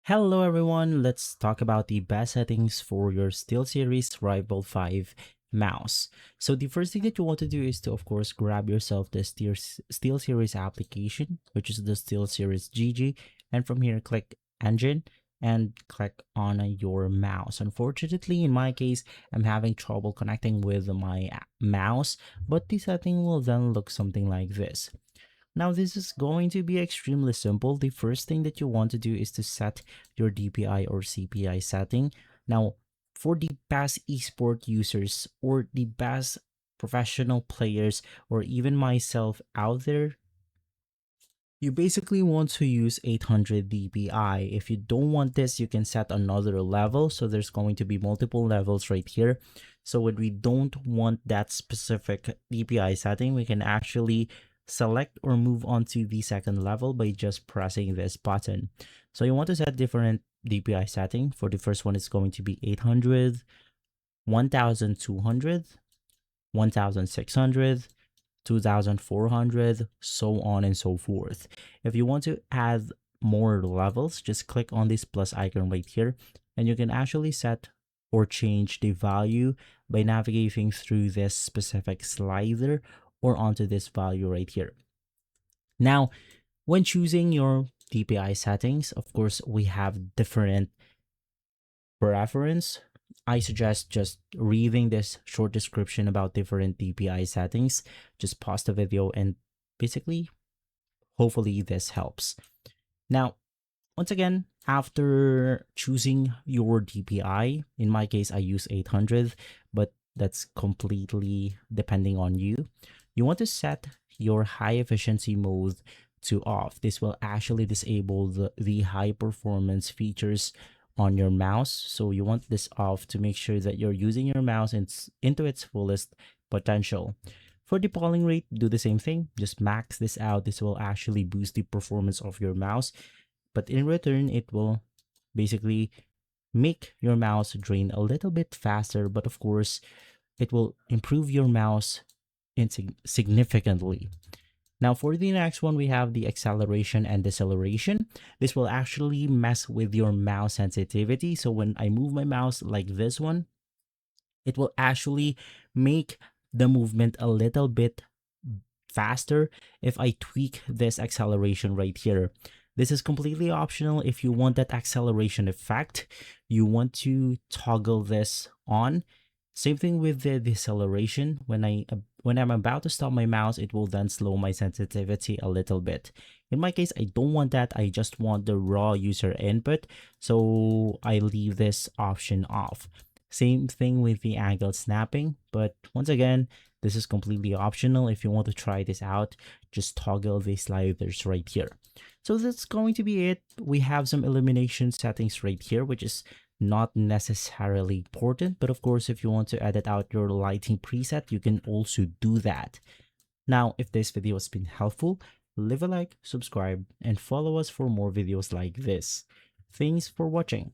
Hello everyone, let's talk about the best settings for your SteelSeries Rival 5 mouse. So the first thing that you want to do is to of course grab yourself the SteelSeries application, which is the SteelSeries GG, and from here click Engine and click on your mouse. Unfortunately, in my case, I'm having trouble connecting with my mouse, but the setting will then look something like this. Now, this is going to be extremely simple. The first thing that you want to do is to set your DPI or CPI setting. Now, for the best esport users or the best professional players or even myself out there, you basically want to use 800 dpi. If you don't want this, you can set another level. So there's going to be multiple levels right here. So when we don't want that specific dpi setting, we can actually select or move on to the second level by just pressing this button. So you want to set different dpi setting. For the first one, it's going to be 800, 1200, 1600, 2400, so on and so forth. If you want to add more levels, just click on this plus icon right here, and you can actually set or change the value by navigating through this specific slider or onto this value right here. Now, when choosing your DPI settings, of course, we have different preference. I suggest just reading this short description about different DPI settings. Just pause the video and basically, hopefully this helps. Now, once again, after choosing your DPI, in my case, I use 800, but that's completely depending on you. You want to set your high efficiency mode to off. This will actually disable the high performance features on your mouse. So you want this off to make sure that you're using your mouse into its fullest potential. For the polling rate, do the same thing. Just max this out. This will actually boost the performance of your mouse. But in return, it will basically make your mouse drain a little bit faster. But of course, it will improve your mouse significantly. Now for the next one, we have the acceleration and deceleration. This will actually mess with your mouse sensitivity. So when I move my mouse like this one, it will actually make the movement a little bit faster if I tweak this acceleration right here. This is completely optional. If you want that acceleration effect, you want to toggle this on. Same thing with the deceleration. When I'm about to stop my mouse, it will then slow my sensitivity a little bit. In my case, I don't want that. I just want the raw user input. So I leave this option off. Same thing with the angle snapping. But once again, this is completely optional. If you want to try this out, just toggle the sliders right here. So that's going to be it. We have some illumination settings right here, which is not necessarily important, but of course, if you want to edit out your lighting preset, you can also do that. Now, if this video has been helpful, leave a like, subscribe, and follow us for more videos like this. Thanks for watching.